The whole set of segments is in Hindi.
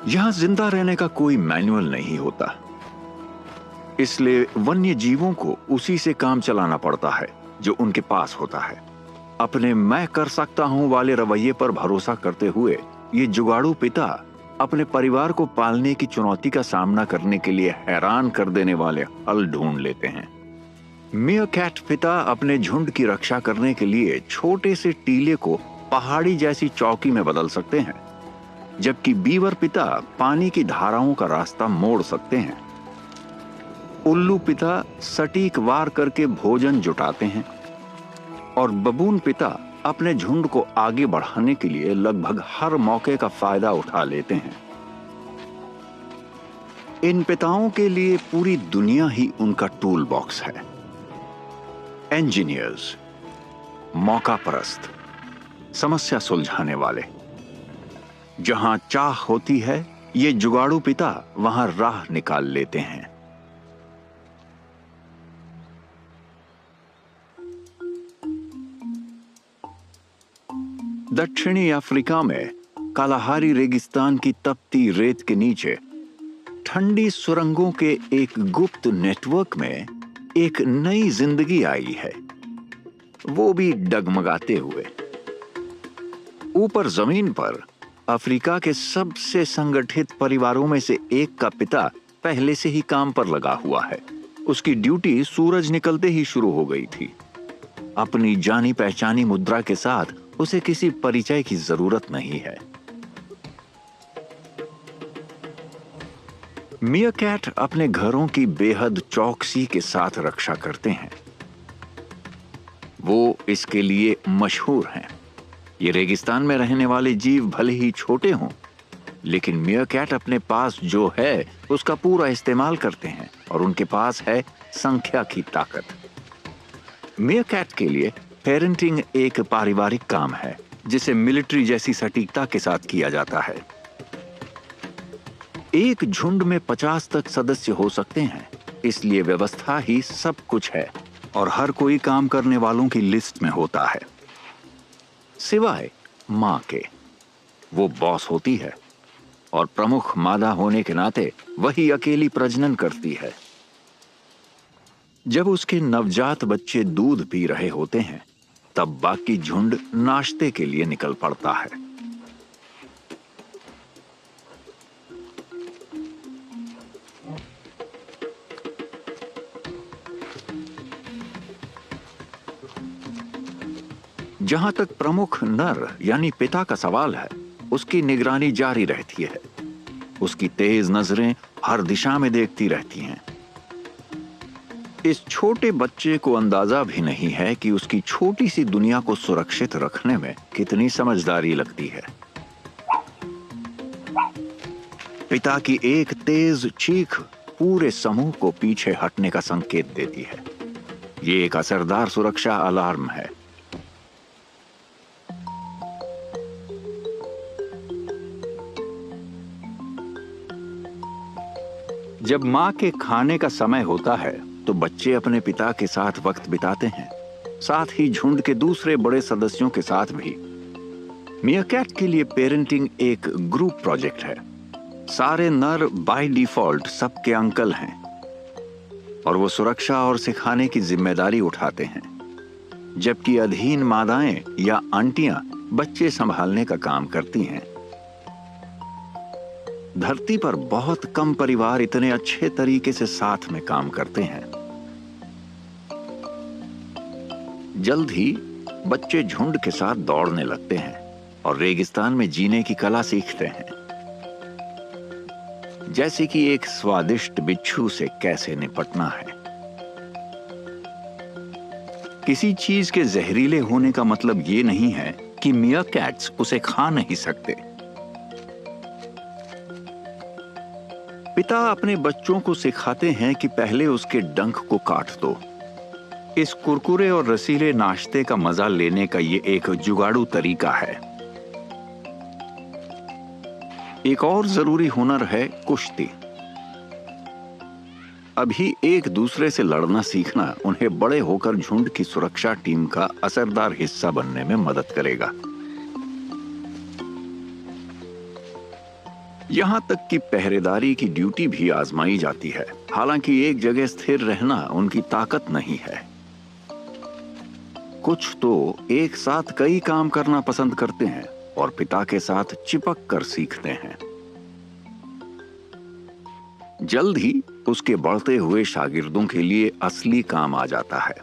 यहां जिंदा रहने का कोई मैनुअल नहीं होता, इसलिए वन्य जीवों को उसी से काम चलाना पड़ता है जो उनके पास होता है। अपने मैं कर सकता हूं वाले रवैये पर भरोसा करते हुए ये जुगाड़ू पिता अपने परिवार को पालने की चुनौती का सामना करने के लिए हैरान कर देने वाले हल ढूंढ लेते हैं। मीयरकैट पिता अपने झुंड की रक्षा करने के लिए छोटे से टीले को पहाड़ी जैसी चौकी में बदल सकते हैं, जबकि बीवर पिता पानी की धाराओं का रास्ता मोड़ सकते हैं। उल्लू पिता सटीक वार करके भोजन जुटाते हैं और बबून पिता अपने झुंड को आगे बढ़ाने के लिए लगभग हर मौके का फायदा उठा लेते हैं। इन पिताओं के लिए पूरी दुनिया ही उनका टूल बॉक्स है। इंजीनियर्स, मौका परस्त, समस्या सुलझाने वाले। जहां चाह होती है, ये जुगाड़ू पिता वहां राह निकाल लेते हैं। दक्षिणी अफ्रीका में कालाहारी रेगिस्तान की तपती रेत के नीचे ठंडी सुरंगों के एक गुप्त नेटवर्क में एक नई जिंदगी आई है, वो भी डगमगाते हुए। ऊपर जमीन पर अफ्रीका के सबसे संगठित परिवारों में से एक का पिता पहले से ही काम पर लगा हुआ है। उसकी ड्यूटी सूरज निकलते ही शुरू हो गई थी। अपनी जानी पहचानी मुद्रा के साथ उसे किसी परिचय की जरूरत नहीं है। मीयरकैट अपने घरों की बेहद चौकसी के साथ रक्षा करते हैं। वो इसके लिए मशहूर हैं। ये रेगिस्तान में रहने वाले जीव भले ही छोटे हों, लेकिन मीयरकैट अपने पास जो है उसका पूरा इस्तेमाल करते हैं और उनके पास है संख्या की ताकत। मीयरकैट के लिए पेरेंटिंग एक पारिवारिक काम है, जिसे मिलिट्री जैसी सटीकता के साथ किया जाता है। एक झुंड में 50 तक सदस्य हो सकते हैं, इसलिए व्यवस्था ही सब कुछ है और हर कोई काम करने वालों की लिस्ट में होता है, सिवाय मां के। वो बॉस होती है और प्रमुख मादा होने के नाते वही अकेली प्रजनन करती है। जब उसके नवजात बच्चे दूध पी रहे होते हैं, तब बाकी झुंड नाश्ते के लिए निकल पड़ता है। जहां तक प्रमुख नर यानी पिता का सवाल है, उसकी निगरानी जारी रहती है। उसकी तेज नजरें हर दिशा में देखती रहती हैं। इस छोटे बच्चे को अंदाजा भी नहीं है कि उसकी छोटी सी दुनिया को सुरक्षित रखने में कितनी समझदारी लगती है। पिता की एक तेज चीख पूरे समूह को पीछे हटने का संकेत देती है। ये एक असरदार सुरक्षा अलार्म है। जब मां के खाने का समय होता है, तो बच्चे अपने पिता के साथ वक्त बिताते हैं, साथ ही झुंड के दूसरे बड़े सदस्यों के साथ भी। मीयरकैट के लिए पेरेंटिंग एक ग्रुप प्रोजेक्ट है। सारे नर बाय डिफॉल्ट सबके अंकल हैं और वो सुरक्षा और सिखाने की जिम्मेदारी उठाते हैं, जबकि अधीन मादाएं या आंटियां बच्चे संभालने का काम करती हैं। धरती पर बहुत कम परिवार इतने अच्छे तरीके से साथ में काम करते हैं। जल्द ही बच्चे झुंड के साथ दौड़ने लगते हैं और रेगिस्तान में जीने की कला सीखते हैं, जैसे कि एक स्वादिष्ट बिच्छू से कैसे निपटना है। किसी चीज के जहरीले होने का मतलब ये नहीं है कि मीयरकैट्स उसे खा नहीं सकते। पिता अपने बच्चों को सिखाते हैं कि पहले उसके डंक को काट दो। इस कुरकुरे और रसीले नाश्ते का मजा लेने का ये एक जुगाड़ू तरीका है। एक और जरूरी हुनर है कुश्ती। अभी एक दूसरे से लड़ना सीखना उन्हें बड़े होकर झुंड की सुरक्षा टीम का असरदार हिस्सा बनने में मदद करेगा। यहाँ तक कि पहरेदारी की ड्यूटी भी आजमाई जाती है। हालांकि एक जगह स्थिर रहना उनकी ताकत नहीं है। कुछ तो एक साथ कई काम करना पसंद करते हैं और पिता के साथ चिपक कर सीखते हैं। जल्द ही उसके बढ़ते हुए शागिर्दों के लिए असली काम आ जाता है।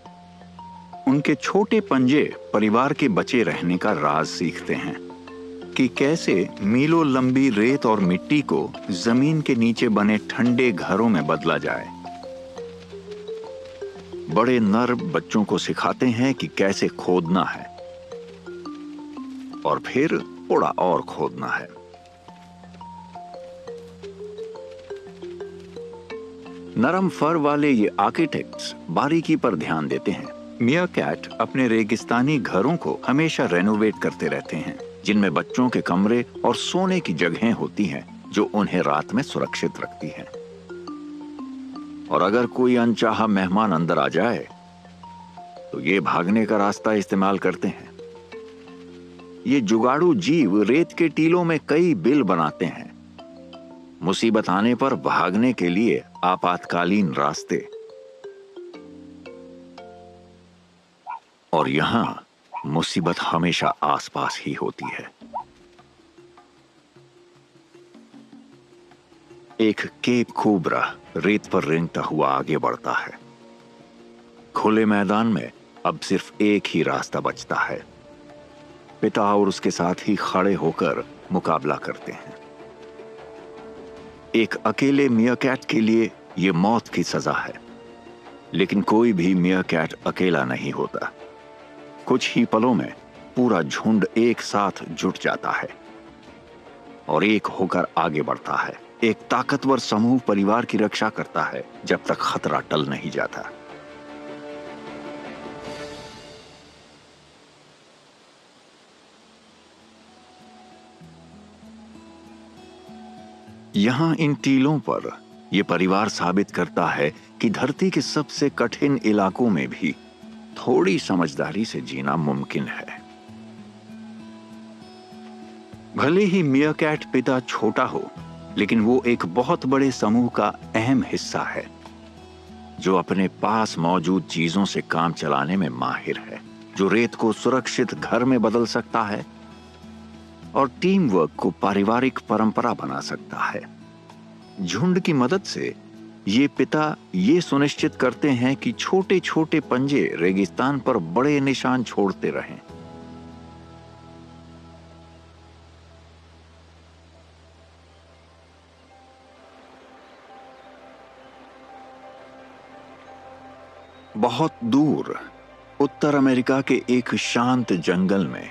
उनके छोटे पंजे परिवार के बचे रहने का राज सीखते हैं कि कैसे मीलों लंबी रेत और मिट्टी को जमीन के नीचे बने ठंडे घरों में बदला जाए। बड़े नर बच्चों को सिखाते हैं कि कैसे खोदना है और फिर थोड़ा और खोदना है। नरम फर वाले ये आर्किटेक्ट्स बारीकी पर ध्यान देते हैं। मियाकैट अपने रेगिस्तानी घरों को हमेशा रेनोवेट करते रहते हैं, जिनमें बच्चों के कमरे और सोने की जगहें होती हैं जो उन्हें रात में सुरक्षित रखती हैं। और अगर कोई अनचाहा मेहमान अंदर आ जाए तो ये भागने का रास्ता इस्तेमाल करते हैं। ये जुगाड़ू जीव रेत के टीलों में कई बिल बनाते हैं, मुसीबत आने पर भागने के लिए आपातकालीन रास्ते। और यहां मुसीबत हमेशा आसपास ही होती है। एक केप कोबरा रेत पर रेंगता हुआ आगे बढ़ता है। खुले मैदान में अब सिर्फ एक ही रास्ता बचता है। पिता और उसके साथ ही खड़े होकर मुकाबला करते हैं। एक अकेले मियाकैट के लिए यह मौत की सजा है, लेकिन कोई भी मियाकैट अकेला नहीं होता। कुछ ही पलों में पूरा झुंड एक साथ जुट जाता है और एक होकर आगे बढ़ता है। एक ताकतवर समूह परिवार की रक्षा करता है जब तक खतरा टल नहीं जाता। यहां इन टीलों पर यह परिवार साबित करता है कि धरती के सबसे कठिन इलाकों में भी थोड़ी समझदारी से जीना मुमकिन है। भले ही मियाकैट पिता छोटा हो, लेकिन वो एक बहुत बड़े समूह का अहम हिस्सा है जो अपने पास मौजूद चीजों से काम चलाने में माहिर है, जो रेत को सुरक्षित घर में बदल सकता है और टीम वर्क को पारिवारिक परंपरा बना सकता है। झुंड की मदद से ये पिता ये सुनिश्चित करते हैं कि छोटे छोटे पंजे रेगिस्तान पर बड़े निशान छोड़ते रहें। बहुत दूर उत्तर अमेरिका के एक शांत जंगल में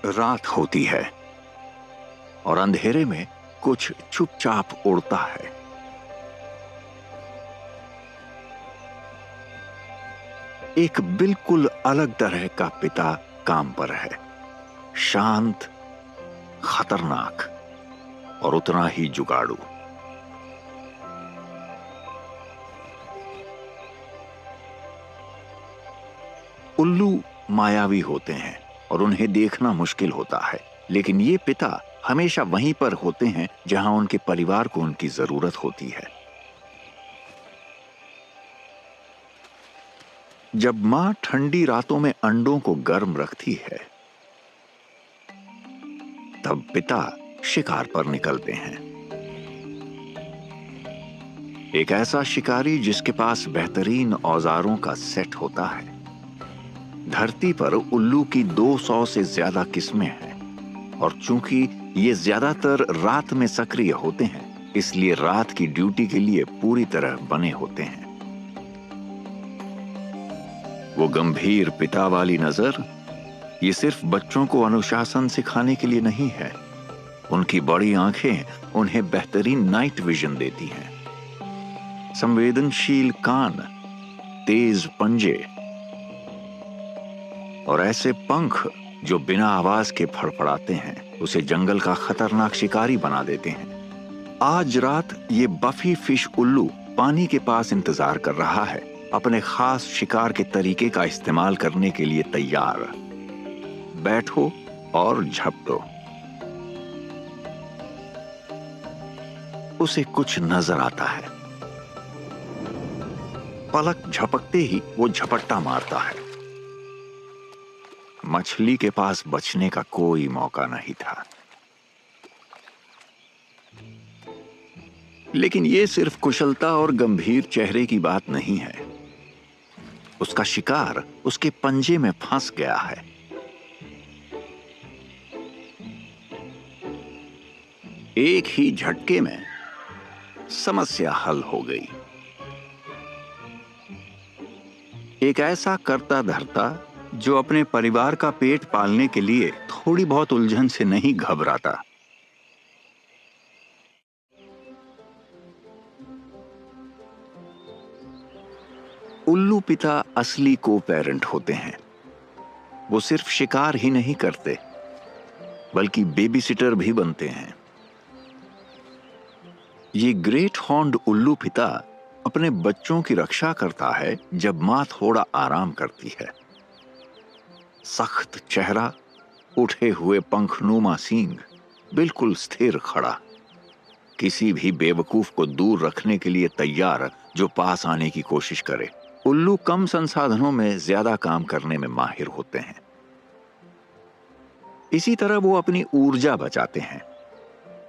रात होती है और अंधेरे में कुछ चुपचाप उड़ता है। एक बिल्कुल अलग तरह का पिता काम पर है, शांत, खतरनाक और उतना ही जुगाड़ू। उल्लू मायावी होते हैं और उन्हें देखना मुश्किल होता है, लेकिन ये पिता हमेशा वहीं पर होते हैं जहां उनके परिवार को उनकी जरूरत होती है। जब मां ठंडी रातों में अंडों को गर्म रखती है, तब पिता शिकार पर निकलते हैं। एक ऐसा शिकारी जिसके पास बेहतरीन औजारों का सेट होता है। धरती पर उल्लू की 200 से ज्यादा किस्में हैं और चूंकि ये ज्यादातर रात में सक्रिय होते हैं, इसलिए रात की ड्यूटी के लिए पूरी तरह बने होते हैं। वो गंभीर पिता वाली नजर ये सिर्फ बच्चों को अनुशासन सिखाने के लिए नहीं है। उनकी बड़ी आंखें उन्हें बेहतरीन नाइट विजन देती हैं। संवेदनशील कान, तेज पंजे और ऐसे पंख जो बिना आवाज के फड़फड़ाते हैं उसे जंगल का खतरनाक शिकारी बना देते हैं। आज रात ये बफी फिश उल्लू पानी के पास इंतजार कर रहा है, अपने खास शिकार के तरीके का इस्तेमाल करने के लिए तैयार। बैठो और झपटो। उसे कुछ नजर आता है। पलक झपकते ही वो झपट्टा मारता है। मछली के पास बचने का कोई मौका नहीं था। लेकिन ये सिर्फ कुशलता और गंभीर चेहरे की बात नहीं है। उसका शिकार उसके पंजे में फंस गया है। एक ही झटके में समस्या हल हो गई। एक ऐसा करता धरता जो अपने परिवार का पेट पालने के लिए थोड़ी बहुत उलझन से नहीं घबराता। उल्लू पिता असली को पेरेंट होते हैं। वो सिर्फ शिकार ही नहीं करते, बल्कि बेबी सिटर भी बनते हैं। ये ग्रेट हॉर्न्ड उल्लू पिता अपने बच्चों की रक्षा करता है जब मां थोड़ा आराम करती है। सख्त चेहरा, उठे हुए पंखनुमा सींग, बिल्कुल स्थिर खड़ा, किसी भी बेवकूफ को दूर रखने के लिए तैयार जो पास आने की कोशिश करे। उल्लू कम संसाधनों में ज्यादा काम करने में माहिर होते हैं। इसी तरह वो अपनी ऊर्जा बचाते हैं।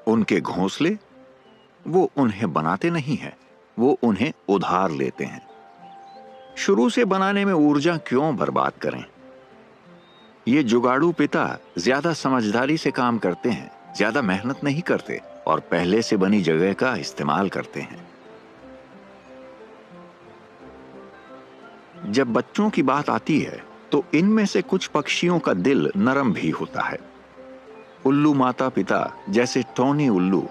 उनके घोंसले वो उन्हें बनाते नहीं हैं, वो उन्हें उधार लेते हैं। शुरू से बनाने में ऊर्जा क्यों बर्बाद करें? ये जुगाड़ू पिता ज्यादा समझदारी से काम करते हैं, ज्यादा मेहनत नहीं करते और पहले से बनी जगह का इस्तेमाल करते हैं। जब बच्चों की बात आती है तो इनमें से कुछ पक्षियों का दिल नरम भी होता है। उल्लू माता पिता जैसे टोनी उल्लू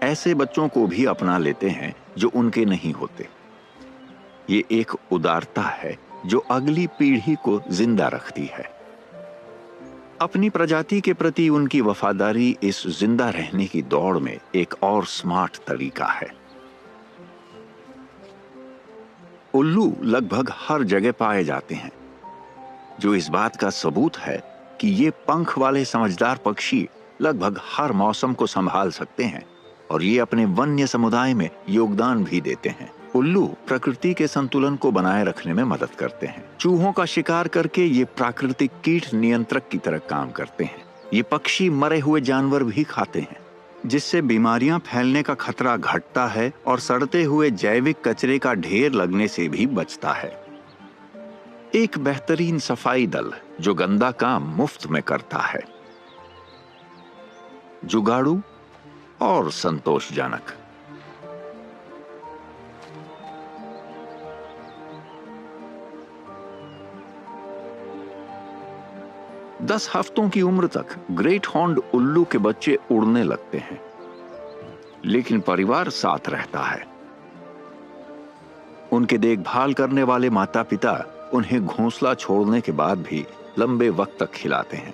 ऐसे बच्चों को भी अपना लेते हैं जो उनके नहीं होते। ये एक उदारता है जो अगली पीढ़ी को जिंदा रखती है। अपनी प्रजाति के प्रति उनकी वफादारी इस जिंदा रहने की दौड़ में एक और स्मार्ट तरीका है। उल्लू लगभग हर जगह पाए जाते हैं, जो इस बात का सबूत है कि ये पंख वाले समझदार पक्षी लगभग हर मौसम को संभाल सकते हैं और ये अपने वन्य समुदाय में योगदान भी देते हैं। उल्लू प्रकृति के संतुलन को बनाए रखने में मदद करते हैं। चूहों का शिकार करके ये प्राकृतिक कीट नियंत्रक की तरह काम करते हैं। ये पक्षी मरे हुए जानवर भी खाते हैं, जिससे बीमारियां फैलने का खतरा घटता है और सड़ते हुए जैविक कचरे का ढेर लगने से भी बचता है। एक बेहतरीन सफाई दल जो गंदा काम मुफ्त में करता है। जुगाड़ू और संतोषजनक। दस हफ्तों की उम्र तक ग्रेट हॉर्न्ड उल्लू के बच्चे उड़ने लगते हैं, लेकिन परिवार साथ रहता है। उनके देखभाल करने वाले माता पिता उन्हें घोंसला छोड़ने के बाद भी लंबे वक्त तक खिलाते हैं।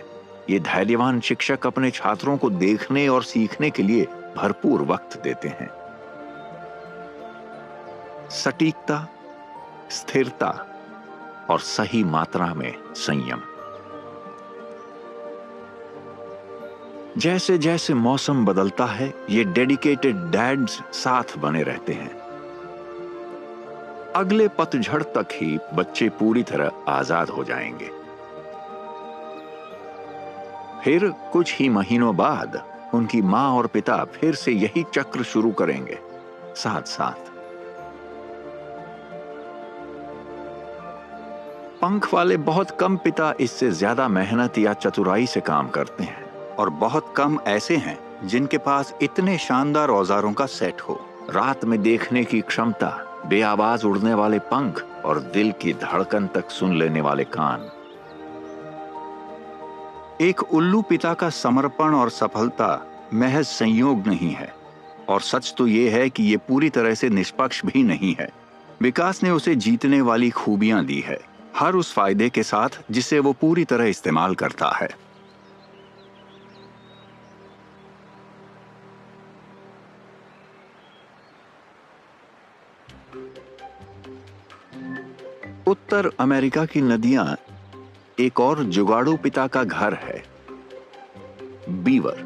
ये धैर्यवान शिक्षक अपने छात्रों को देखने और सीखने के लिए भरपूर वक्त देते हैं। सटीकता, स्थिरता और सही मात्रा में संयम। जैसे जैसे मौसम बदलता है, ये डेडिकेटेड डैड्स साथ बने रहते हैं। अगले पतझड़ तक ही बच्चे पूरी तरह आजाद हो जाएंगे। फिर कुछ ही महीनों बाद उनकी मां और पिता फिर से यही चक्र शुरू करेंगे, साथ साथ। पंख वाले बहुत कम पिता इससे ज्यादा मेहनत या चतुराई से काम करते हैं, और बहुत कम ऐसे हैं जिनके पास इतने शानदार औजारों का सेट हो। रात में देखने की क्षमता, बेआवाज उड़ने वाले पंख और दिल की धड़कन तक सुन लेने वाले कान। एक उल्लू पिता का समर्पण और सफलता महज संयोग नहीं है, और सच तो यह है कि यह पूरी तरह से निष्पक्ष भी नहीं है। विकास ने उसे जीतने वाली खूबियां दी है, हर उस फायदे के साथ जिसे वो पूरी तरह इस्तेमाल करता है। उत्तर अमेरिका की नदियां एक और जुगाड़ू पिता का घर है, बीवर।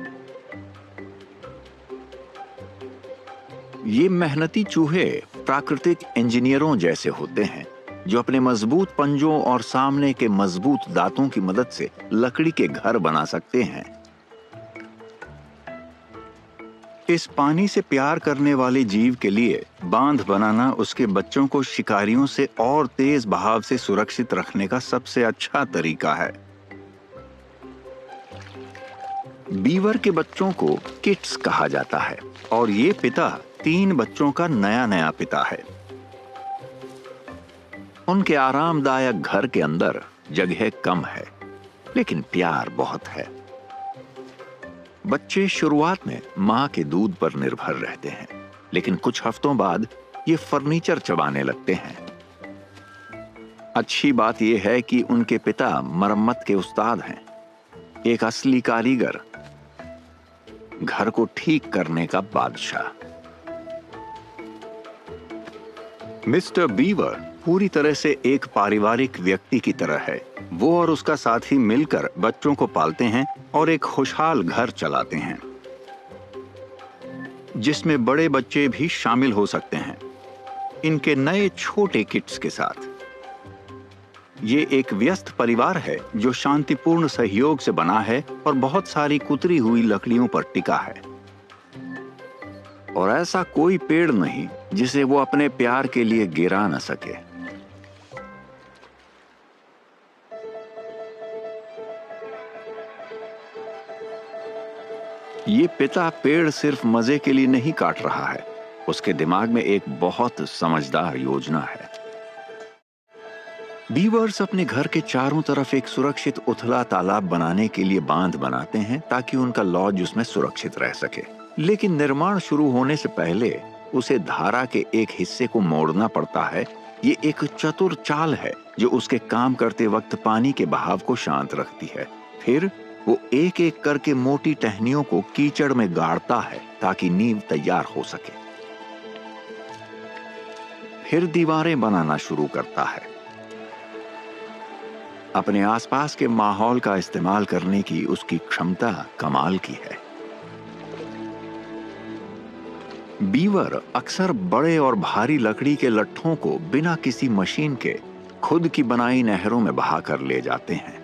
ये मेहनती चूहे प्राकृतिक इंजीनियरों जैसे होते हैं जो अपने मजबूत पंजों और सामने के मजबूत दांतों की मदद से लकड़ी के घर बना सकते हैं। इस पानी से प्यार करने वाले जीव के लिए बांध बनाना उसके बच्चों को शिकारियों से और तेज बहाव से सुरक्षित रखने का सबसे अच्छा तरीका है। बीवर के बच्चों को किट्स कहा जाता है और ये पिता 3 बच्चों का नया पिता है। उनके आरामदायक घर के अंदर जगह कम है, लेकिन प्यार बहुत है। बच्चे शुरुआत में मां के दूध पर निर्भर रहते हैं, लेकिन कुछ हफ्तों बाद ये फर्नीचर चबाने लगते हैं। अच्छी बात यह है कि उनके पिता मरम्मत के उस्ताद हैं, एक असली कारीगर, घर को ठीक करने का बादशाह। मिस्टर बीवर पूरी तरह से एक पारिवारिक व्यक्ति की तरह है। वो और उसका साथी मिलकर बच्चों को पालते हैं और एक खुशहाल घर चलाते हैं जिसमें बड़े बच्चे भी शामिल हो सकते हैं इनके नए छोटे किट्स के साथ। ये एक व्यस्त परिवार है जो शांतिपूर्ण सहयोग से बना है और बहुत सारी कुतरी हुई लकड़ियों पर टिका है। और ऐसा कोई पेड़ नहीं जिसे वो अपने प्यार के लिए गिरा न सके। ये पिता पेड़ सिर्फ मजे के लिए नहीं काट रहा है, उसके दिमाग में एक बहुत समझदार योजना है। बीवर्स अपने घर के चारों तरफ एक सुरक्षित उथला तालाब बनाने के लिए बांध बनाते हैं ताकि उनका लॉज उसमें सुरक्षित रह सके। लेकिन निर्माण शुरू होने से पहले उसे धारा के एक हिस्से को मोड़ना पड़ता है। ये एक चतुर चाल है जो उसके काम करते वक्त पानी के बहाव को शांत रखती है। फिर वो एक एक करके मोटी टहनियों को कीचड़ में गाड़ता है ताकि नींव तैयार हो सके। फिर दीवारें बनाना शुरू करता है। अपने आसपास के माहौल का इस्तेमाल करने की उसकी क्षमता कमाल की है। बीवर अक्सर बड़े और भारी लकड़ी के लट्ठों को बिना किसी मशीन के खुद की बनाई नहरों में बहाकर ले जाते हैं।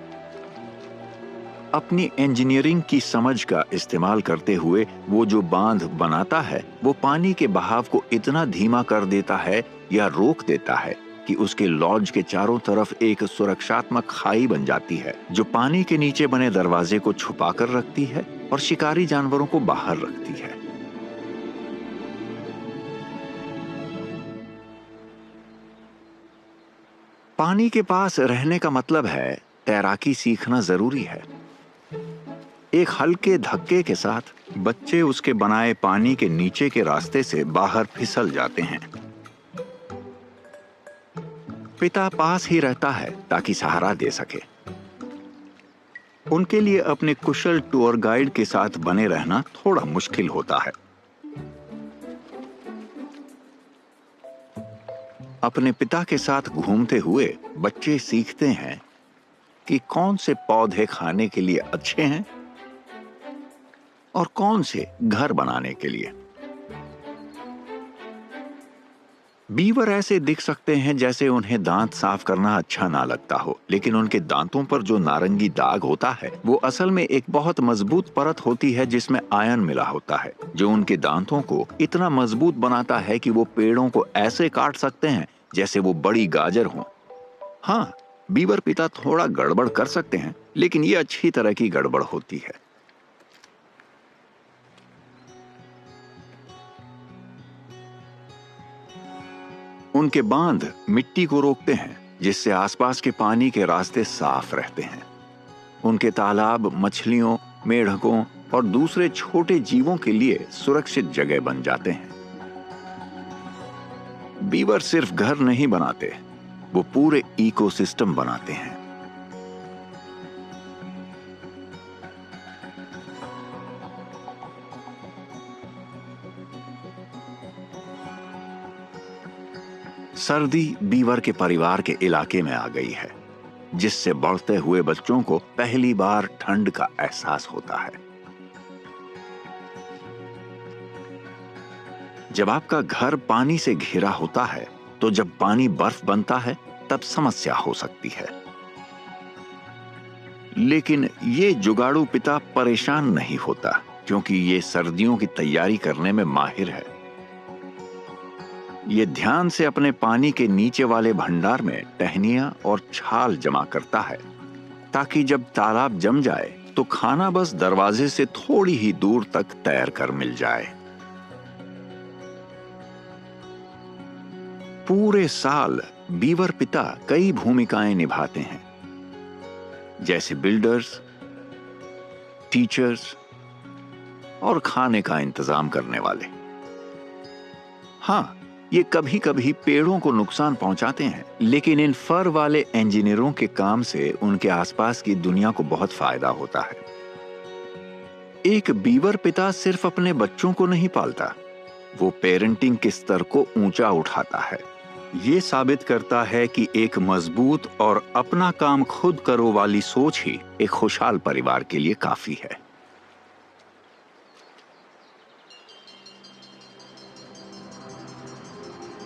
अपनी इंजीनियरिंग की समझ का इस्तेमाल करते हुए वो जो बांध बनाता है वो पानी के बहाव को इतना धीमा कर देता है या रोक देता है कि उसके लॉज के चारों तरफ एक सुरक्षात्मक खाई बन जाती है जो पानी के नीचे बने दरवाजे को छुपा कर रखती है और शिकारी जानवरों को बाहर रखती है। पानी के पास रहने का मतलब है तैराकी सीखना जरूरी है। एक हल्के धक्के के साथ बच्चे उसके बनाए पानी के नीचे के रास्ते से बाहर फिसल जाते हैं। पिता पास ही रहता है ताकि सहारा दे सके। उनके लिए अपने कुशल टूर गाइड के साथ बने रहना थोड़ा मुश्किल होता है। अपने पिता के साथ घूमते हुए बच्चे सीखते हैं कि कौन से पौधे खाने के लिए अच्छे हैं और कौन से घर बनाने के लिए। बीवर ऐसे दिख सकते हैं जैसे उन्हें दांत साफ करना अच्छा ना लगता हो, लेकिन उनके दांतों पर जो नारंगी दाग होता है वो असल में एक बहुत मजबूत परत होती है जिसमें आयरन मिला होता है, जो उनके दांतों को इतना मजबूत बनाता है कि वो पेड़ों को ऐसे काट सकते हैं जैसे वो बड़ी गाजर हों। हाँ, बीवर पिता थोड़ा गड़बड़ कर सकते हैं, लेकिन ये अच्छी तरह की गड़बड़ होती है। उनके बांध मिट्टी को रोकते हैं जिससे आसपास के पानी के रास्ते साफ रहते हैं। उनके तालाब मछलियों, मेढकों और दूसरे छोटे जीवों के लिए सुरक्षित जगह बन जाते हैं। बीवर सिर्फ घर नहीं बनाते, वो पूरे इकोसिस्टम बनाते हैं। सर्दी बीवर के परिवार के इलाके में आ गई है, जिससे बढ़ते हुए बच्चों को पहली बार ठंड का एहसास होता है। जब आपका घर पानी से घिरा होता है तो जब पानी बर्फ बनता है तब समस्या हो सकती है। लेकिन ये जुगाड़ू पिता परेशान नहीं होता क्योंकि ये सर्दियों की तैयारी करने में माहिर है। ये ध्यान से अपने पानी के नीचे वाले भंडार में टहनियां और छाल जमा करता है ताकि जब तालाब जम जाए तो खाना बस दरवाजे से थोड़ी ही दूर तक तैर कर मिल जाए। पूरे साल बीवर पिता कई भूमिकाएं निभाते हैं, जैसे बिल्डर्स, टीचर्स और खाने का इंतजाम करने वाले। हां, ये कभी कभी पेड़ों को नुकसान पहुंचाते हैं, लेकिन इन फर वाले इंजीनियरों के काम से उनके आसपास की दुनिया को बहुत फायदा होता है। एक बीवर पिता सिर्फ अपने बच्चों को नहीं पालता, वो पेरेंटिंग के स्तर को ऊंचा उठाता है। ये साबित करता है कि एक मजबूत और अपना काम खुद करो वाली सोच ही एक खुशहाल परिवार के लिए काफी है।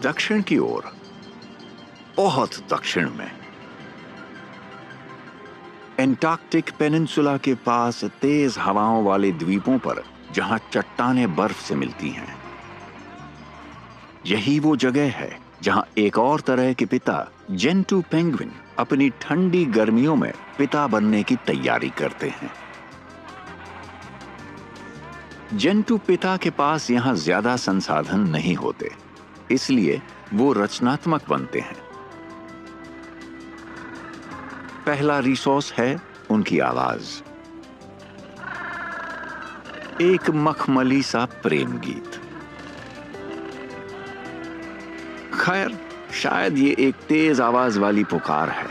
दक्षिण की ओर, बहुत दक्षिण में, एंटार्कटिक पेनिनसुला के पास तेज हवाओं वाले द्वीपों पर जहां चट्टानें बर्फ से मिलती हैं, यही वो जगह है जहां एक और तरह के पिता जेंटू पेंगुइन अपनी ठंडी गर्मियों में पिता बनने की तैयारी करते हैं। जेंटू पिता के पास यहां ज्यादा संसाधन नहीं होते, इसलिए वो रचनात्मक बनते हैं। पहला रिसोर्स है उनकी आवाज, एक मखमली सा प्रेम गीत। खैर, शायद ये एक तेज आवाज वाली पुकार है।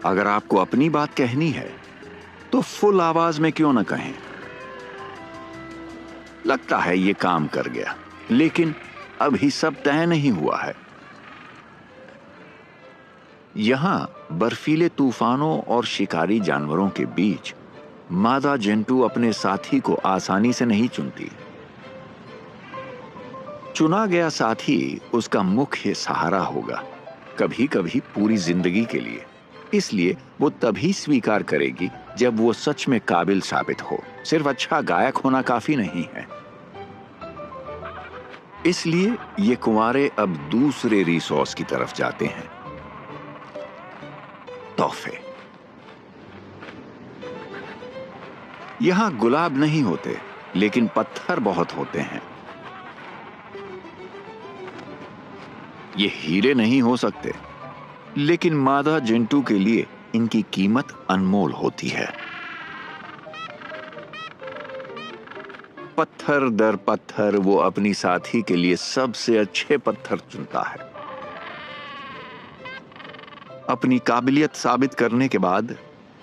अगर आपको अपनी बात कहनी है तो फुल आवाज में क्यों न कहें। लगता है ये काम कर गया, लेकिन अभी सब तय नहीं हुआ है। यहां बर्फीले तूफानों और शिकारी जानवरों के बीच मादा जेंटू अपने साथी को आसानी से नहीं चुनती। चुना गया साथी उसका मुख्य सहारा होगा, कभी कभी पूरी जिंदगी के लिए। इसलिए वो तभी स्वीकार करेगी जब वो सच में काबिल साबित हो। सिर्फ अच्छा गायक होना काफी नहीं है। इसलिए ये कुंवारे अब दूसरे रिसोर्स की तरफ जाते हैं, तोहफे। यहां गुलाब नहीं होते, लेकिन पत्थर बहुत होते हैं। ये हीरे नहीं हो सकते, लेकिन मादा जेंटू के लिए इनकी कीमत अनमोल होती है। पत्थर दर पत्थर वो अपनी साथी के लिए सबसे अच्छे पत्थर चुनता है। अपनी काबिलियत साबित करने के बाद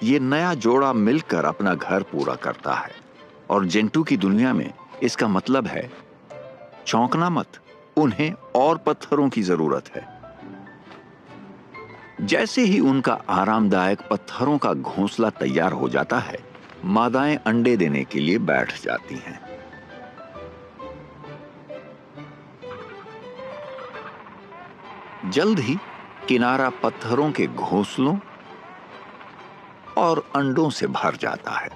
ये नया जोड़ा मिलकर अपना घर पूरा करता है। और जेंटू की दुनिया में इसका मतलब है, चौंकना मत, उन्हें और पत्थरों की जरूरत है। जैसे ही उनका आरामदायक पत्थरों का घोंसला तैयार हो जाता है, मादाएं अंडे देने के लिए बैठ जाती हैं। जल्द ही किनारा पत्थरों के घोंसलों और अंडों से भर जाता है।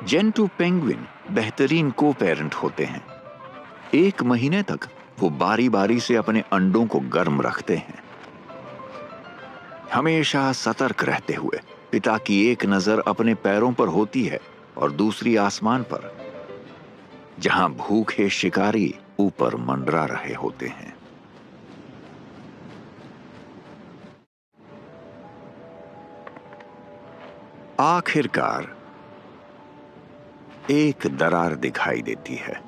जेंटू पेंगुइन बेहतरीन को पेरेंट होते हैं। 1 महीने तक वो बारी बारी से अपने अंडों को गर्म रखते हैं, हमेशा सतर्क रहते हुए। पिता की एक नजर अपने पैरों पर होती है और दूसरी आसमान पर, जहां भूखे शिकारी ऊपर मंडरा रहे होते हैं। आखिरकार एक दरार दिखाई देती है।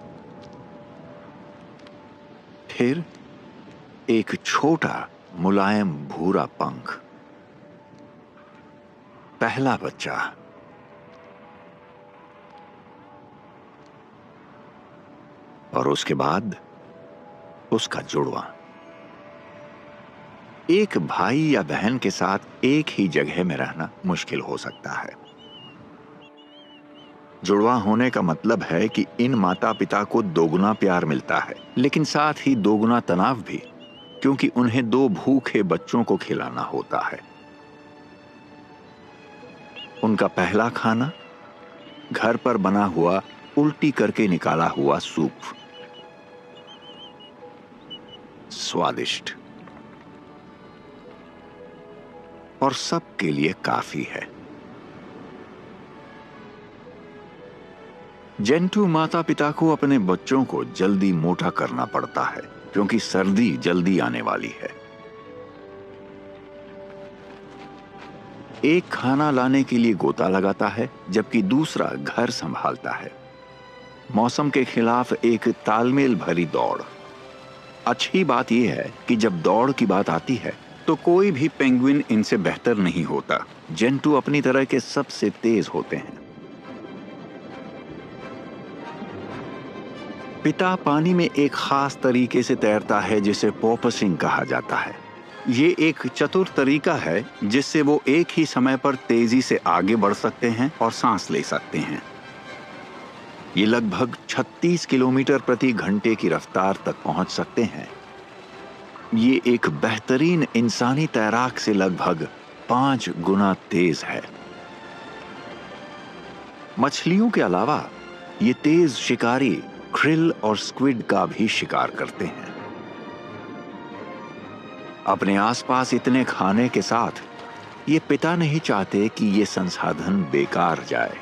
फिर एक छोटा मुलायम भूरा पंख, पहला बच्चा। और उसके बाद उसका जुड़वा। एक भाई या बहन के साथ एक ही जगह में रहना मुश्किल हो सकता है, जुड़वा होने का मतलब है कि इन माता पिता को दोगुना प्यार मिलता है, लेकिन साथ ही दोगुना तनाव भी, क्योंकि उन्हें 2 भूखे बच्चों को खिलाना होता है। उनका पहला खाना घर पर बना हुआ उल्टी करके निकाला हुआ सूप, स्वादिष्ट और सबके लिए काफी है। जेंटू माता पिता को अपने बच्चों को जल्दी मोटा करना पड़ता है, क्योंकि सर्दी जल्दी आने वाली है। एक खाना लाने के लिए गोता लगाता है, जबकि दूसरा घर संभालता है। मौसम के खिलाफ एक तालमेल भरी दौड़। अच्छी बात यह है कि जब दौड़ की बात आती है तो कोई भी पेंगुइन इनसे बेहतर नहीं होता। जेंटू अपनी तरह के सबसे तेज होते हैं। पिता पानी में एक खास तरीके से तैरता है जिसे पोर्पोइसिंग कहा जाता है। ये एक चतुर तरीका है जिससे वो एक ही समय पर तेजी से आगे बढ़ सकते हैं और सांस ले सकते हैं। ये लगभग 36 किलोमीटर प्रति घंटे की रफ्तार तक पहुंच सकते हैं। ये एक बेहतरीन इंसानी तैराक से लगभग 5 गुना तेज है। मछलियों के अलावा ये तेज शिकारी क्रिल और स्क्विड का भी शिकार करते हैं। अपने आसपास इतने खाने के साथ ये पिता नहीं चाहते कि ये संसाधन बेकार जाए,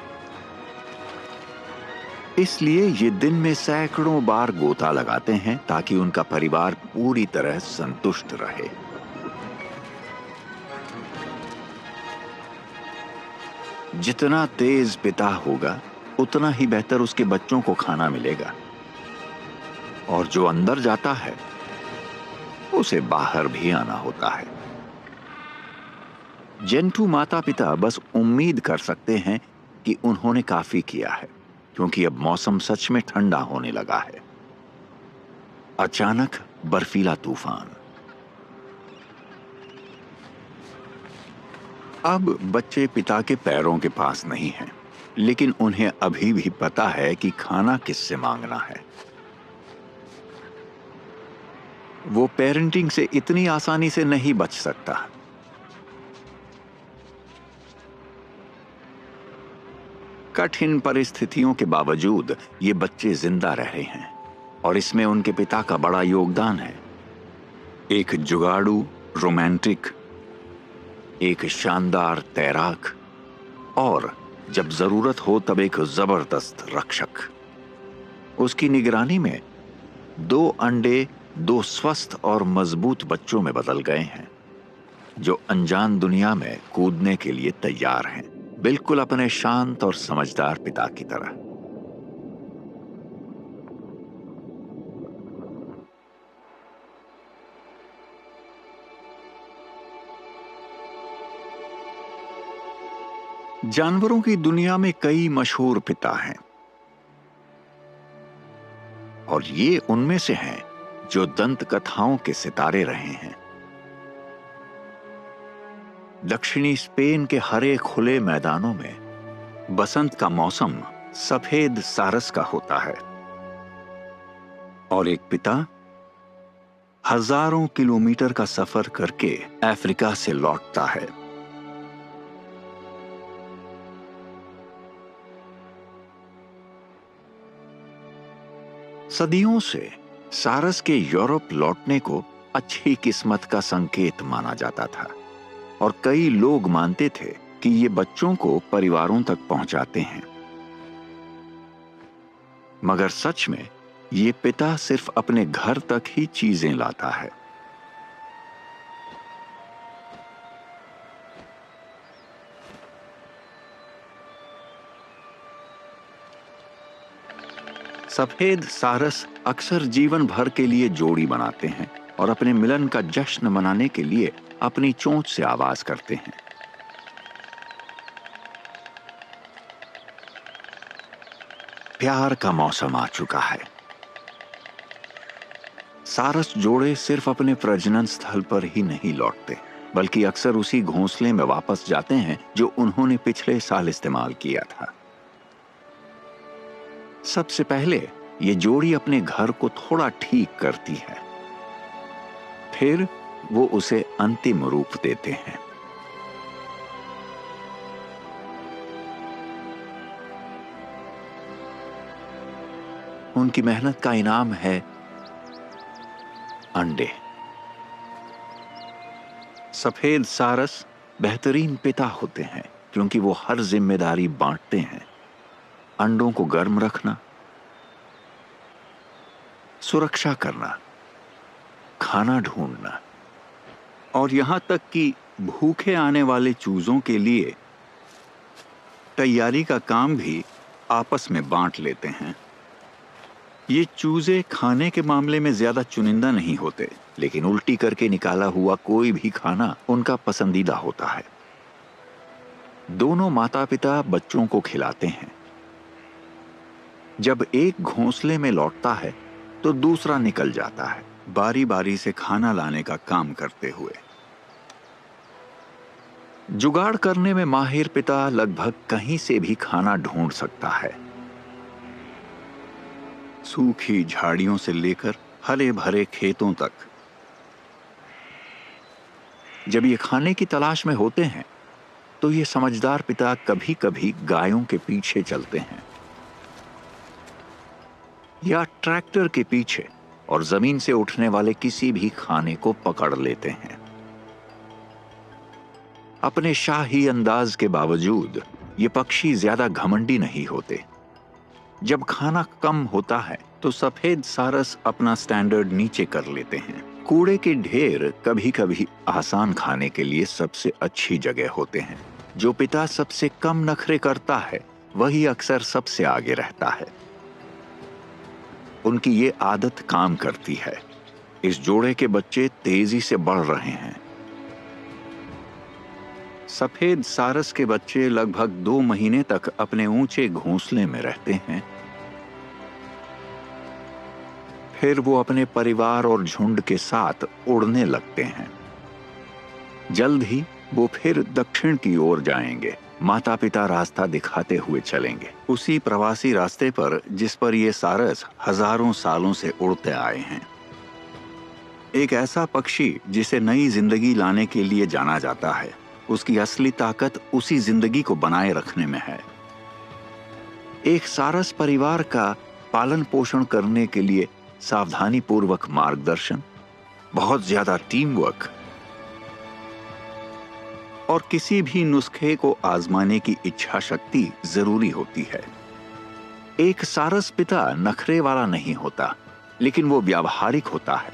इसलिए ये दिन में सैकड़ों बार गोता लगाते हैं ताकि उनका परिवार पूरी तरह संतुष्ट रहे। जितना तेज पिता होगा उतना ही बेहतर उसके बच्चों को खाना मिलेगा, और जो अंदर जाता है उसे बाहर भी आना होता है। जेंटू माता पिता बस उम्मीद कर सकते हैं कि उन्होंने काफी किया है, क्योंकि अब मौसम सच में ठंडा होने लगा है। अचानक बर्फीला तूफान। अब बच्चे पिता के पैरों के पास नहीं हैं, लेकिन उन्हें अभी भी पता है कि खाना किससे मांगना है। वो पेरेंटिंग से इतनी आसानी से नहीं बच सकता। कठिन परिस्थितियों के बावजूद ये बच्चे जिंदा रहे हैं, और इसमें उनके पिता का बड़ा योगदान है। एक जुगाड़ू रोमांटिक, एक शानदार तैराक, और जब जरूरत हो तब एक जबरदस्त रक्षक। उसकी निगरानी में 2 अंडे 2 स्वस्थ और मजबूत बच्चों में बदल गए हैं, जो अनजान दुनिया में कूदने के लिए तैयार हैं, बिल्कुल अपने शांत और समझदार पिता की तरह। जानवरों की दुनिया में कई मशहूर पिता हैं, और ये उनमें से हैं जो दंत कथाओं के सितारे रहे हैं। दक्षिणी स्पेन के हरे खुले मैदानों में बसंत का मौसम सफेद सारस का होता है, और एक पिता हजारों किलोमीटर का सफर करके अफ्रीका से लौटता है। सदियों से सारस के यूरोप लौटने को अच्छी किस्मत का संकेत माना जाता था, और कई लोग मानते थे कि ये बच्चों को परिवारों तक पहुंचाते हैं। मगर सच में ये पिता सिर्फ अपने घर तक ही चीजें लाता है। सफेद सारस अक्सर जीवन भर के लिए जोड़ी बनाते हैं और अपने मिलन का जश्न मनाने के लिए अपनी चोंच से आवाज करते हैं। प्यार का मौसम आ चुका है। सारस जोड़े सिर्फ अपने प्रजनन स्थल पर ही नहीं लौटते, बल्कि अक्सर उसी घोंसले में वापस जाते हैं जो उन्होंने पिछले साल इस्तेमाल किया था। सबसे पहले ये जोड़ी अपने घर को थोड़ा ठीक करती है, फिर वो उसे अंतिम रूप देते हैं। उनकी मेहनत का इनाम है अंडे। सफेद सारस बेहतरीन पिता होते हैं क्योंकि वो हर जिम्मेदारी बांटते हैं। अंडों को गर्म रखना, सुरक्षा करना, खाना ढूंढना और यहां तक कि भूखे आने वाले चूजों के लिए तैयारी का काम भी आपस में बांट लेते हैं। ये चूजे खाने के मामले में ज्यादा चुनिंदा नहीं होते, लेकिन उल्टी करके निकाला हुआ कोई भी खाना उनका पसंदीदा होता है। दोनों माता पिता बच्चों को खिलाते हैं। जब एक घोंसले में लौटता है तो दूसरा निकल जाता है, बारी बारी से खाना लाने का काम करते हुए। जुगाड़ करने में माहिर पिता लगभग कहीं से भी खाना ढूंढ सकता है, सूखी झाड़ियों से लेकर हरे भरे खेतों तक। जब ये खाने की तलाश में होते हैं तो ये समझदार पिता कभी कभी गायों के पीछे चलते हैं या ट्रैक्टर के पीछे और जमीन से उठने वाले किसी भी खाने को पकड़ लेते हैं। अपने शाही अंदाज के बावजूद ये पक्षी ज्यादा घमंडी नहीं होते। जब खाना कम होता है तो सफेद सारस अपना स्टैंडर्ड नीचे कर लेते हैं। कूड़े के ढेर कभी कभी आसान खाने के लिए सबसे अच्छी जगह होते हैं। जो पिता सबसे कम नखरे करता है वही अक्सर सबसे आगे रहता है। उनकी ये आदत काम करती है। इस जोड़े के बच्चे तेजी से बढ़ रहे हैं। सफेद सारस के बच्चे लगभग 2 महीने तक अपने ऊंचे घोंसले में रहते हैं, फिर वो अपने परिवार और झुंड के साथ उड़ने लगते हैं। जल्द ही वो फिर दक्षिण की ओर जाएंगे। माता पिता रास्ता दिखाते हुए चलेंगे, उसी प्रवासी रास्ते पर जिस पर ये सारस हजारों सालों से उड़ते आए हैं। एक ऐसा पक्षी जिसे नई जिंदगी लाने के लिए जाना जाता है, उसकी असली ताकत उसी जिंदगी को बनाए रखने में है। एक सारस परिवार का पालन पोषण करने के लिए सावधानी पूर्वक मार्गदर्शन, बहुत ज्यादा टीम वर्क और किसी भी नुस्खे को आजमाने की इच्छा शक्ति जरूरी होती है। एक सारस पिता नखरे वाला नहीं होता, लेकिन वो व्यावहारिक होता है।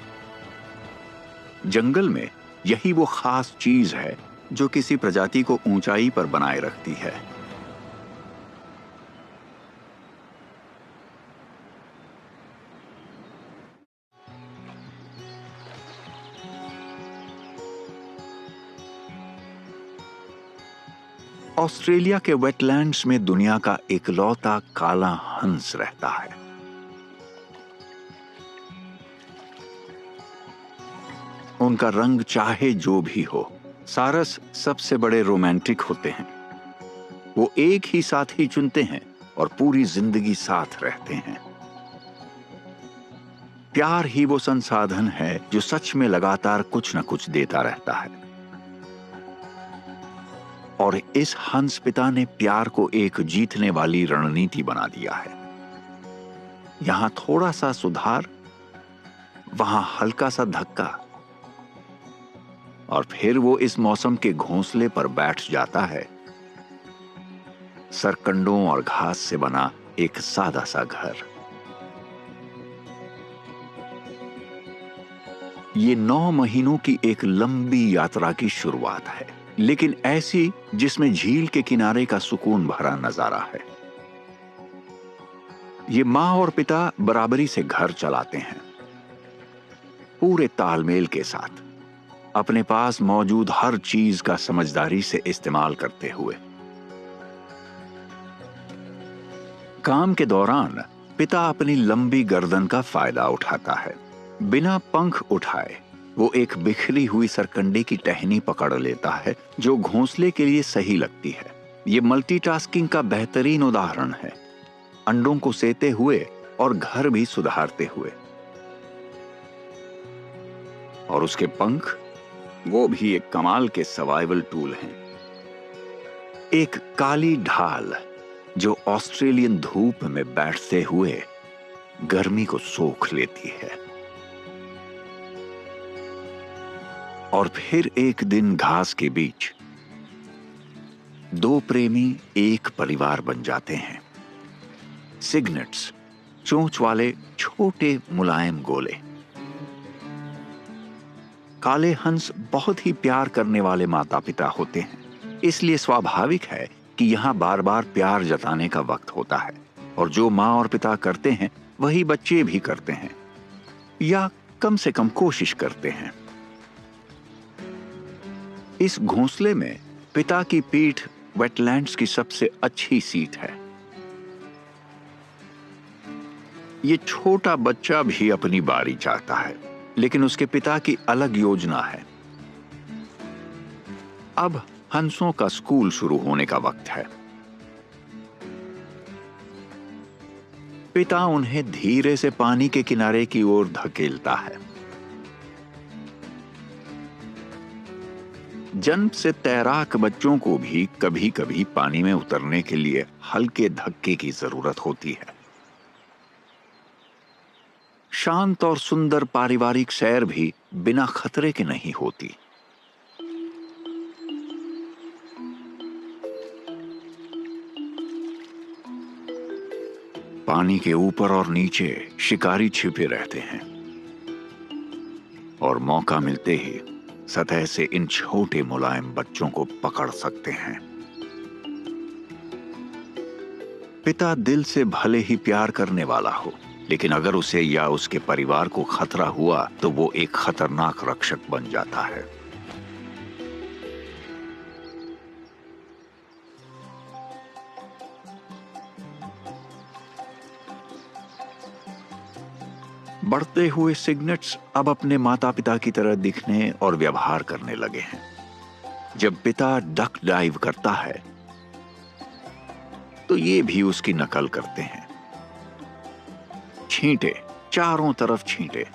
जंगल में यही वो खास चीज है जो किसी प्रजाति को ऊंचाई पर बनाए रखती है। ऑस्ट्रेलिया के वेटलैंड्स में दुनिया का इकलौता काला हंस रहता है। उनका रंग चाहे जो भी हो, सारस सबसे बड़े रोमांटिक होते हैं। वो एक ही साथी चुनते हैं और पूरी जिंदगी साथ रहते हैं। प्यार ही वो संसाधन है जो सच में लगातार कुछ न कुछ देता रहता है। और इस हंस पिता ने प्यार को एक जीतने वाली रणनीति बना दिया है। यहां थोड़ा सा सुधार, वहां हल्का सा धक्का, और फिर वो इस मौसम के घोंसले पर बैठ जाता है। सरकंडों और घास से बना एक सादा सा घर। ये 9 महीनों की एक लंबी यात्रा की शुरुआत है, लेकिन ऐसी जिसमें झील के किनारे का सुकून भरा नजारा है। ये मां और पिता बराबरी से घर चलाते हैं, पूरे तालमेल के साथ, अपने पास मौजूद हर चीज का समझदारी से इस्तेमाल करते हुए। काम के दौरान पिता अपनी लंबी गर्दन का फायदा उठाता है। बिना पंख उठाए वो एक बिखरी हुई सरकंडे की टहनी पकड़ लेता है जो घोंसले के लिए सही लगती है। ये मल्टीटास्किंग का बेहतरीन उदाहरण है। अंडों को सेते हुए और घर भी सुधारते हुए। और उसके पंख, वो भी एक कमाल के सर्वाइवल टूल हैं। एक काली ढाल जो ऑस्ट्रेलियन धूप में बैठते हुए गर्मी को सोख लेती है। और फिर एक दिन घास के बीच दो प्रेमी एक परिवार बन जाते हैं। सिग्नेट्स, चोंच वाले छोटे मुलायम गोले। काले हंस बहुत ही प्यार करने वाले माता पिता होते हैं, इसलिए स्वाभाविक है कि यहां बार बार प्यार जताने का वक्त होता है, और जो माँ और पिता करते हैं वही बच्चे भी करते हैं, या कम से कम कोशिश करते हैं। इस घोंसले में पिता की पीठ वेटलैंड्स की सबसे अच्छी सीट है। ये छोटा बच्चा भी अपनी बारी चाहता है, लेकिन उसके पिता की अलग योजना है। अब हंसों का स्कूल शुरू होने का वक्त है। पिता उन्हें धीरे से पानी के किनारे की ओर धकेलता है। जन्म से तैराक बच्चों को भी कभी कभी पानी में उतरने के लिए हल्के धक्के की जरूरत होती है। शांत और सुंदर पारिवारिक सैर भी बिना खतरे के नहीं होती। पानी के ऊपर और नीचे शिकारी छिपे रहते हैं, और मौका मिलते ही सतह से इन छोटे मुलायम बच्चों को पकड़ सकते हैं। पिता दिल से भले ही प्यार करने वाला हो, लेकिन अगर उसे या उसके परिवार को खतरा हुआ तो वो एक खतरनाक रक्षक बन जाता है। बढ़ते हुए सिग्नेट्स अब अपने माता पिता की तरह दिखने और व्यवहार करने लगे हैं। जब पिता डक डाइव करता है तो ये भी उसकी नकल करते हैं। छींटे, चारों तरफ छींटे।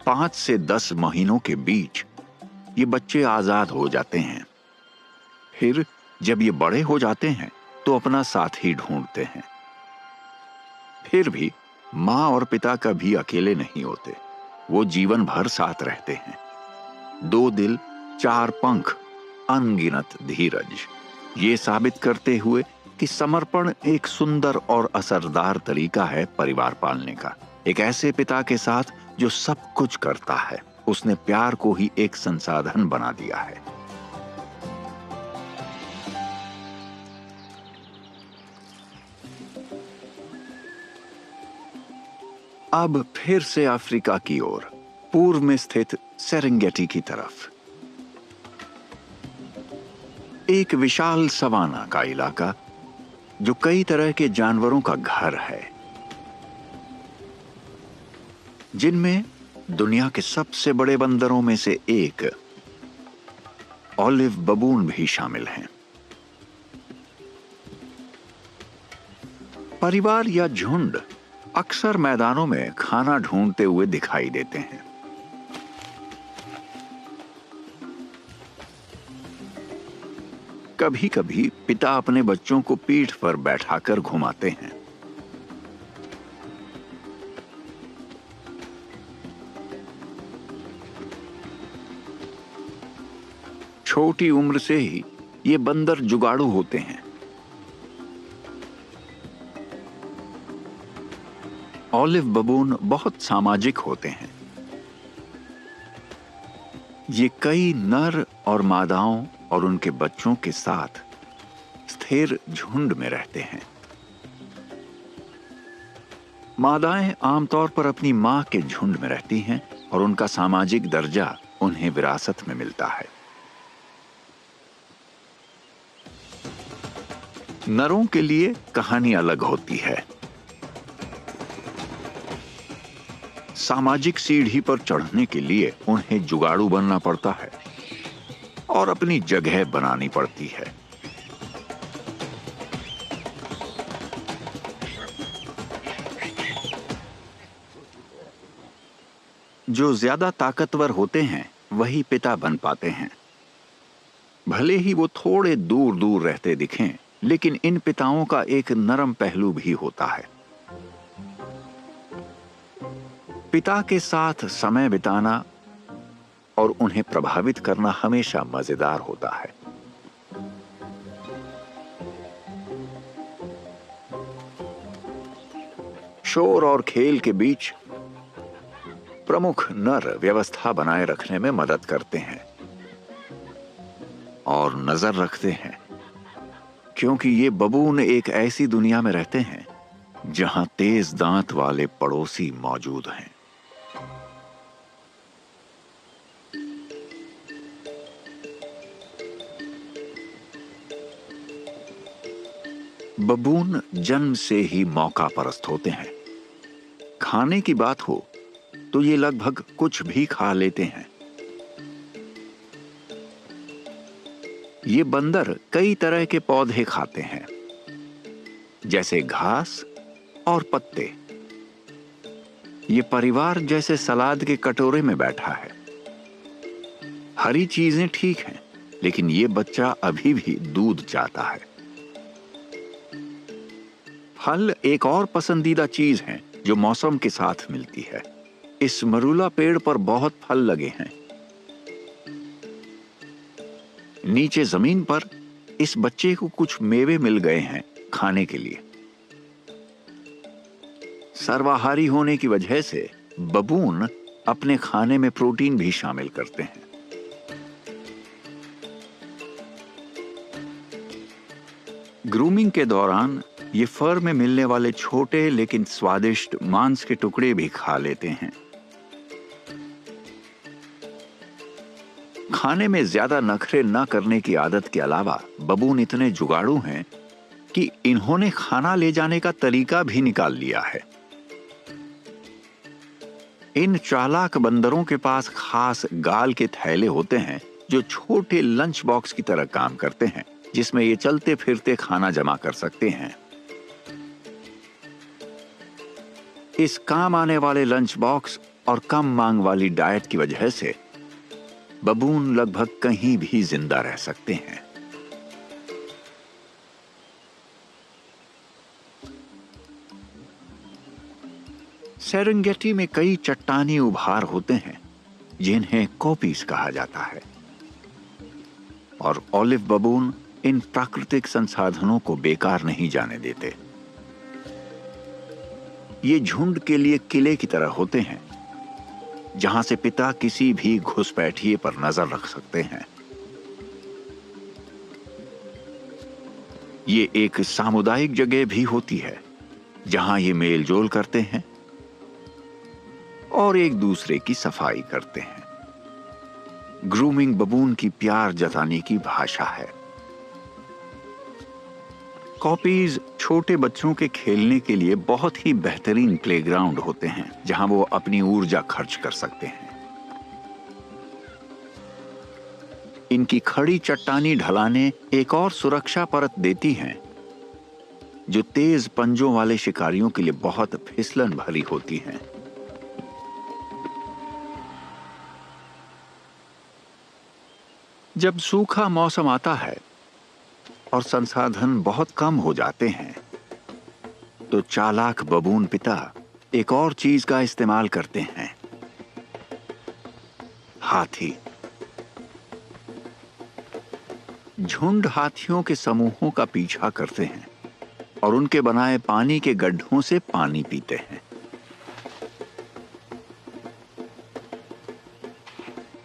5 से 10 महीनों के बीच ये बच्चे आजाद हो जाते हैं। फिर जब ये बड़े हो जाते हैं तो अपना साथी ढूंढते हैं। फिर भी माँ और पिता कभी अकेले नहीं होते, वो जीवन भर साथ रहते हैं। 2 दिल, 4 पंख, अनगिनत धीरज, ये साबित करते हुए कि समर्पण एक सुंदर और असरदार तरीका है परिवार पालने का। एक ऐसे पिता के साथ जो सब कुछ करता है, उसने प्यार को ही एक संसाधन बना दिया है। अब फिर से अफ्रीका की ओर, पूर्व में स्थित सेरेंगेटी की तरफ। एक विशाल सवाना का इलाका जो कई तरह के जानवरों का घर है, जिनमें दुनिया के सबसे बड़े बंदरों में से एक ऑलिव बबून भी शामिल हैं। परिवार या झुंड अक्सर मैदानों में खाना ढूंढते हुए दिखाई देते हैं। कभी कभी पिता अपने बच्चों को पीठ पर बैठाकर घुमाते हैं। छोटी उम्र से ही ये बंदर जुगाड़ू होते हैं। ऑलिव बबून बहुत सामाजिक होते हैं। ये कई नर और मादाओं और उनके बच्चों के साथ स्थिर झुंड में रहते हैं। मादाएं आमतौर पर अपनी मां के झुंड में रहती हैं और उनका सामाजिक दर्जा उन्हें विरासत में मिलता है। नरों के लिए कहानी अलग होती है। सामाजिक सीढ़ी पर चढ़ने के लिए उन्हें जुगाड़ू बनना पड़ता है और अपनी जगह बनानी पड़ती है। जो ज्यादा ताकतवर होते हैं वही पिता बन पाते हैं। भले ही वो थोड़े दूर दूर रहते दिखें, लेकिन इन पिताओं का एक नरम पहलू भी होता है। पिता के साथ समय बिताना और उन्हें प्रभावित करना हमेशा मजेदार होता है। शोर और खेल के बीच प्रमुख नर व्यवस्था बनाए रखने में मदद करते हैं और नजर रखते हैं, क्योंकि ये बबून एक ऐसी दुनिया में रहते हैं जहां तेज दांत वाले पड़ोसी मौजूद हैं। बबून जन्म से ही मौका परस्त होते हैं। खाने की बात हो तो ये लगभग कुछ भी खा लेते हैं। ये बंदर कई तरह के पौधे खाते हैं, जैसे घास और पत्ते। ये परिवार जैसे सलाद के कटोरे में बैठा है। हरी चीजें ठीक हैं, लेकिन ये बच्चा अभी भी दूध चाहता है। फल एक और पसंदीदा चीज है जो मौसम के साथ मिलती है। इस मरूला पेड़ पर बहुत फल लगे हैं। नीचे जमीन पर इस बच्चे को कुछ मेवे मिल गए हैं खाने के लिए। सर्वाहारी होने की वजह से बबून अपने खाने में प्रोटीन भी शामिल करते हैं। ग्रूमिंग के दौरान ये फर में मिलने वाले छोटे लेकिन स्वादिष्ट मांस के टुकड़े भी खा लेते हैं। खाने में ज्यादा नखरे न करने की आदत के अलावा बबून इतने जुगाड़ू हैं कि इन्होंने खाना ले जाने का तरीका भी निकाल लिया है। इन चालाक बंदरों के पास खास गाल के थैले होते हैं जो छोटे लंच बॉक्स की तरह काम करते हैं, जिसमें ये चलते फिरते खाना जमा कर सकते हैं। इस काम आने वाले लंच बॉक्स और कम मांग वाली डाइट की वजह से बबून लगभग कहीं भी जिंदा रह सकते हैं। सेरेंगेटी में कई चट्टानी उभार होते हैं जिन्हें कॉपीज कहा जाता है, और ऑलिव बबून इन प्राकृतिक संसाधनों को बेकार नहीं जाने देते। ये झुंड के लिए किले की तरह होते हैं, जहां से पिता किसी भी घुसपैठिए पर नजर रख सकते हैं। ये एक सामुदायिक जगह भी होती है जहां ये मेल जोल करते हैं और एक दूसरे की सफाई करते हैं। ग्रूमिंग बबून की प्यार जताने की भाषा है। कॉपीज छोटे बच्चों के खेलने के लिए बहुत ही बेहतरीन प्लेग्राउंड होते हैं, जहां वो अपनी ऊर्जा खर्च कर सकते हैं। इनकी खड़ी चट्टानी ढलानें एक और सुरक्षा परत देती हैं, जो तेज पंजों वाले शिकारियों के लिए बहुत फिसलन भरी होती हैं। जब सूखा मौसम आता है और संसाधन बहुत कम हो जाते हैं, तो चालाक बबून पिता एक और चीज का इस्तेमाल करते हैं, हाथी। झुंड हाथियों के समूहों का पीछा करते हैं और उनके बनाए पानी के गड्ढों से पानी पीते हैं,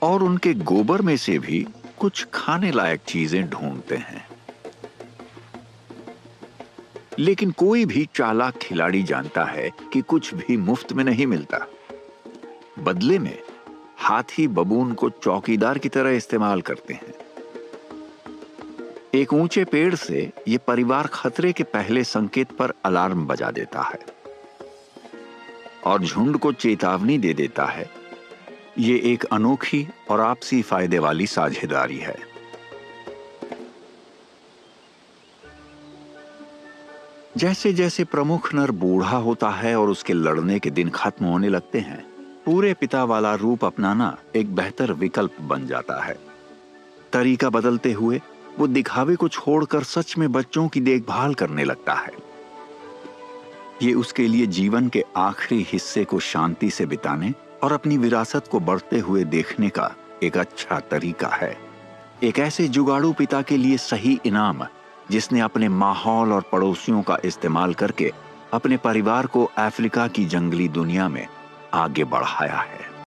और उनके गोबर में से भी कुछ खाने लायक चीजें ढूंढते हैं। लेकिन कोई भी चालाक खिलाड़ी जानता है कि कुछ भी मुफ्त में नहीं मिलता। बदले में हाथी बबून को चौकीदार की तरह इस्तेमाल करते हैं। एक ऊंचे पेड़ से यह परिवार खतरे के पहले संकेत पर अलार्म बजा देता है और झुंड को चेतावनी दे देता है। ये एक अनोखी और आपसी फायदे वाली साझेदारी है। जैसे जैसे प्रमुख नर बूढ़ा होता है और उसके लड़ने के दिन खत्म होने लगते हैं, पूरे पिता वाला रूप अपनाना एक बेहतर विकल्प बन जाता है। तरीका बदलते हुए वो दिखावे को छोड़कर सच में बच्चों की देखभाल करने लगता है। ये उसके लिए जीवन के आखिरी हिस्से को शांति से बिताने और अपनी विरासत को बढ़ते हुए देखने का एक अच्छा तरीका है। एक ऐसे जुगाड़ू पिता के लिए सही इनाम जिसने अपने माहौल और पड़ोसियों का इस्तेमाल करके अपने परिवार को अफ्रीका की जंगली दुनिया में आगे बढ़ाया है।